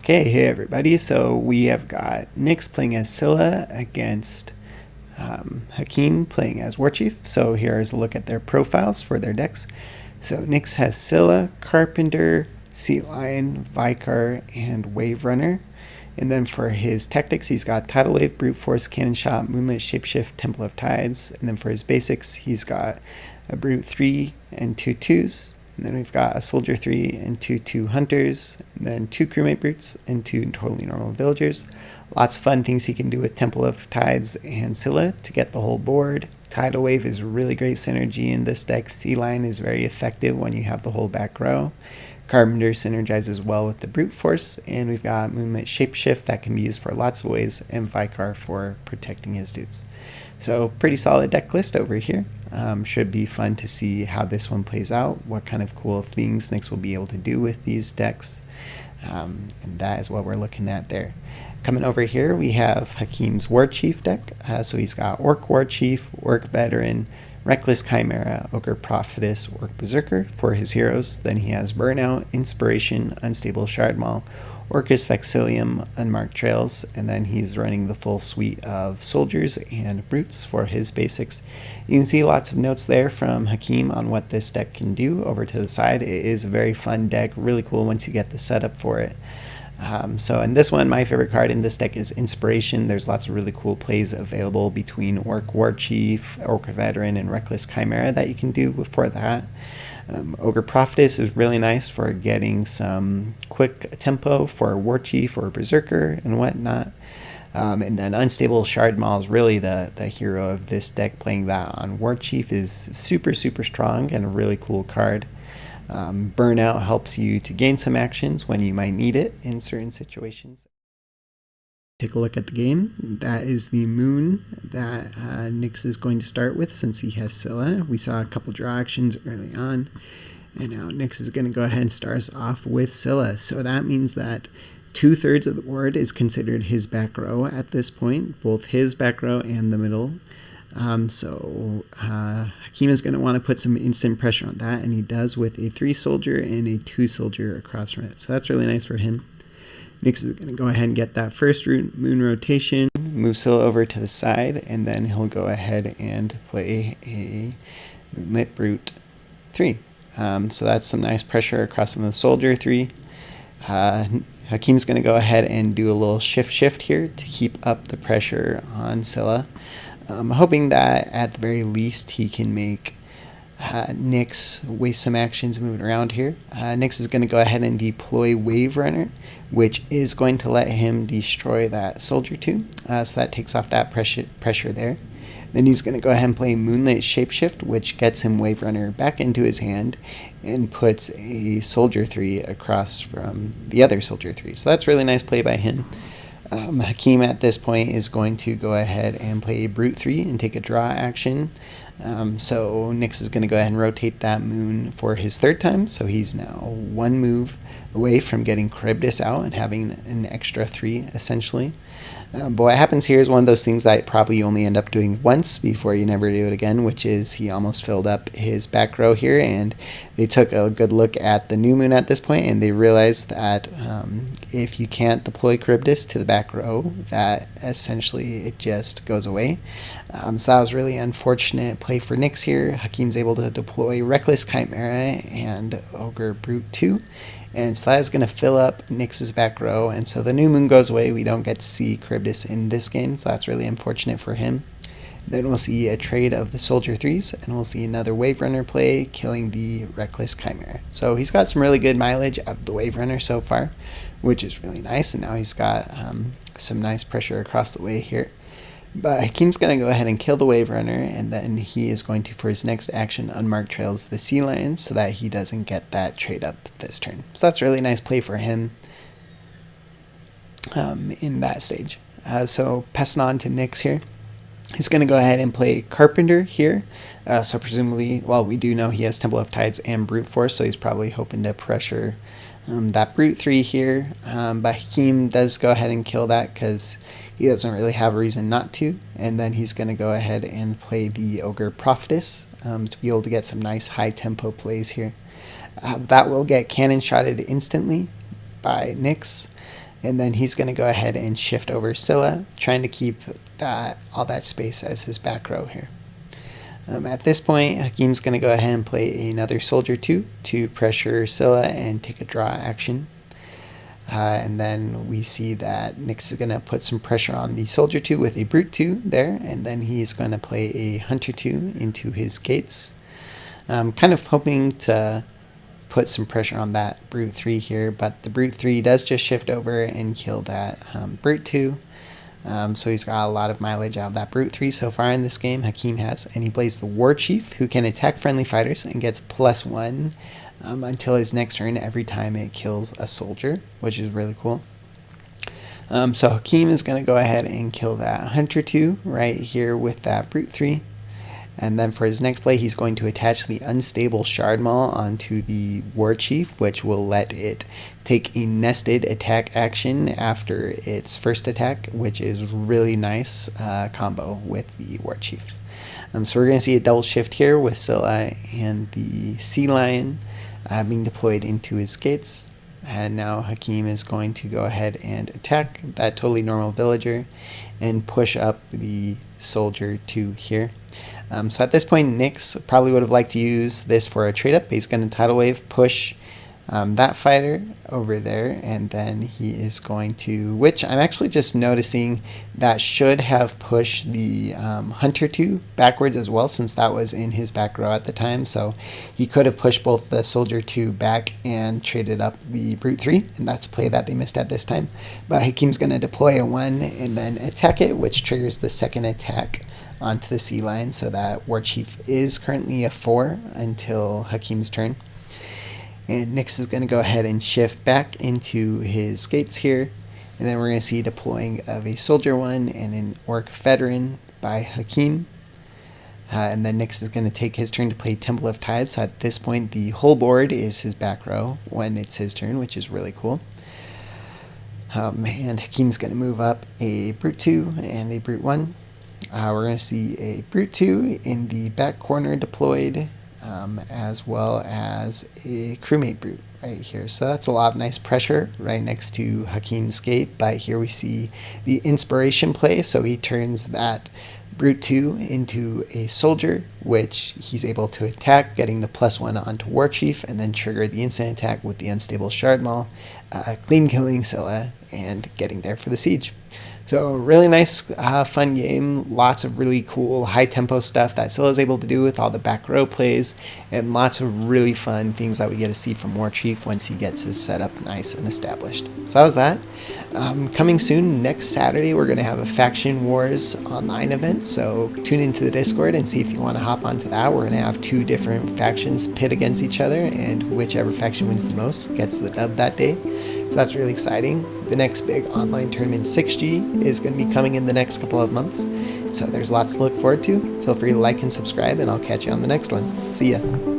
Okay, hey everybody. So we have got Nyx playing as Scylla against Hakim playing as Warchief. So here's a look at their profiles for their decks. So Nyx has Scylla, Carpenter, Sea Lion, Vicar, and Wave Runner. And then for his tactics, he's got Tidal Wave, Brute Force, Cannon Shot, Moonlit Shapeshift, Temple of Tides. And then for his basics, he's got a Brute 3 and 2 2s. And then we've got a Soldier 3 and 2 2 Hunters. And then 2 Crewmate Brutes and 2 totally normal Villagers. Lots of fun things he can do with Temple of Tides and Scylla to get the whole board. Tidal Wave is really great synergy in this deck. Sea Lion is very effective when you have the whole back row. Carpenter synergizes well with the Brute Force, and we've got Moonlit Shapeshift that can be used for lots of ways, and Vicar for protecting his dudes. So pretty solid deck list over here. Should be fun to see how this one plays out, what kind of cool things Nyx will be able to do with these decks, and that is what we're looking at there. Coming over here, we have Hakim's Warchief deck. So he's got Orc Warchief, Orc Veteran, Reckless Chimera, Ogre Prophetess, Orc Berserker for his heroes. Then he has Burnout, Inspiration, Unstable Shardmaul, Orcus Vexillium, Unmarked Trails, and then he's running the full suite of Soldiers and Brutes for his basics. You can see lots of notes there from Hakim on what this deck can do over to the side. It is a very fun deck, really cool once you get the setup for it. So in this one, my favorite card in this deck is Inspiration. There's lots of really cool plays available between Orc Warchief, Orc Veteran, and Reckless Chimera that you can do for that. Ogre Prophetess is really nice for getting some quick tempo for Warchief or Berserker and whatnot. And then Unstable Shardmaul is really the hero of this deck. Playing that on Warchief is super strong and a really cool card. Burnout helps you to gain some actions when you might need it in certain situations. Take a look at the game. That is the moon that Nyx is going to start with since he has Scylla. We saw a couple draw actions early on, and now Nyx is going to go ahead and start us off with Scylla. So that means that 2/3 of the board is considered his back row at this point, both his back row and the middle. Hakim is going to want to put some instant pressure on that, and he does with a 3 soldier and a 2 soldier across from it. So that's really nice for him. Nyx is going to go ahead and get that first moon rotation, move Scylla over to the side, and then he'll go ahead and play a Moonlit Brute 3. So that's some nice pressure across from the Soldier 3. Hakim's going to go ahead and do a little shift here to keep up the pressure on Scylla. Hoping that at the very least he can make Nyx waste some actions moving around here. Nyx is going to go ahead and deploy Wave Runner, which is going to let him destroy that Soldier 2. So that takes off that pressure there. Then he's going to go ahead and play Moonlit Shapeshift, which gets him Wave Runner back into his hand and puts a Soldier 3 across from the other Soldier 3. So that's a really nice play by him. Hakim at this point is going to go ahead and play a Brute 3 and take a draw action. So Nyx is going to go ahead and rotate that moon for his 3rd time. So he's now 1 move away from getting Charybdis out and having an extra 3 essentially. But what happens here is one of those things that probably only end up doing once before you never do it again, which is he almost filled up his back row here, and they took a good look at the new moon at this point, and they realized that if you can't deploy Charybdis to the back row, that essentially it just goes away. So that was really unfortunate play for Nyx here. Hakim's able to deploy Reckless Chimera and Ogre Brute 2. And so that is going to fill up Nyx's back row, and so the new moon goes away. We don't get to see Charybdis in this game, so that's really unfortunate for him. Then we'll see a trade of the Soldier 3s, and we'll see another Wave Runner play, killing the Reckless Chimera. So he's got some really good mileage out of the Wave Runner so far, which is really nice, and now he's got some nice pressure across the way here. But Hakim's going to go ahead and kill the Wave Runner, and then he is going to, for his next action, Unmarked Trails the Sea Lion so that he doesn't get that trade up this turn. So that's a really nice play for him in that stage. So passing on to Nyx here. He's going to go ahead and play Carpenter here. So presumably, well, we do know he has Temple of Tides and Brute Force, so he's probably hoping to pressure that Brute 3 here. But Hakim does go ahead and kill that because he doesn't really have a reason not to. And then he's going to go ahead and play the Ogre Prophetess to be able to get some nice high tempo plays here. That will get cannon shotted instantly by Nyx. And then he's going to go ahead and shift over Scylla, trying to keep all that space as his back row here. At this point, Hakim's going to go ahead and play another Soldier 2 to pressure Scylla and take a draw action. And then we see that Nyx is going to put some pressure on the Soldier 2 with a Brute 2 there, and then he's going to play a Hunter 2 into his gates. Kind of hoping to put some pressure on that Brute 3 here, but the Brute 3 does just shift over and kill that Brute 2. So he's got a lot of mileage out of that Brute 3 so far in this game, Hakim has. And he plays the Warchief, who can attack friendly fighters and gets +1 until his next turn every time it kills a soldier, which is really cool. So Hakim is going to go ahead and kill that Hunter 2 right here with that Brute 3. And then for his next play, he's going to attach the Unstable Shard Maul onto the Warchief, which will let it take a nested attack action after its first attack, which is really nice combo with the Warchief. So we're going to see a double shift here with Scylla and the Sea Lion being deployed into his gates. And now Hakim is going to go ahead and attack that totally normal villager and push up the Soldier 2 here. So at this point, Nyx probably would have liked to use this for a trade up. He's going to Tidal Wave push that fighter over there, and then he is going to, which I'm actually just noticing that should have pushed the Hunter 2 backwards as well, since that was in his back row at the time. So he could have pushed both the Soldier 2 back and traded up the Brute 3, and that's a play that they missed at this time. But Hakim's going to deploy a 1 and then attack it, which triggers the second attack onto the Sea Lion, so that Warchief is currently a 4 until Hakim's turn. And Nyx is going to go ahead and shift back into his gates here, and then we're going to see deploying of a Soldier 1 and an Orc Veteran by Hakim. And then Nyx is going to take his turn to play Temple of Tide, so at this point the whole board is his back row when it's his turn, which is really cool. And Hakim's going to move up a Brute 2 and a Brute 1. We're going to see a Brute 2 in the back corner deployed, as well as a Crewmate Brute right here. So that's a lot of nice pressure right next to Hakim's gate. But here we see the inspiration play. So he turns that Brute 2 into a Soldier, which he's able to attack, getting the +1 onto Warchief, and then trigger the instant attack with the Unstable Shard Maul, clean killing Scylla, and getting there for the siege. So really nice, fun game. Lots of really cool high-tempo stuff that Scylla is able to do with all the back row plays, and lots of really fun things that we get to see from Warchief once he gets his setup nice and established. So that was that. Coming soon, next Saturday, we're going to have a Faction Wars online event, so tune into the Discord and see if you want to hop onto that. We're going to have 2 different factions pit against each other, and whichever faction wins the most gets the dub that day. So that's really exciting. The next big online tournament, 6G, is going to be coming in the next couple of months. So there's lots to look forward to. Feel free to like and subscribe, and I'll catch you on the next one. See ya.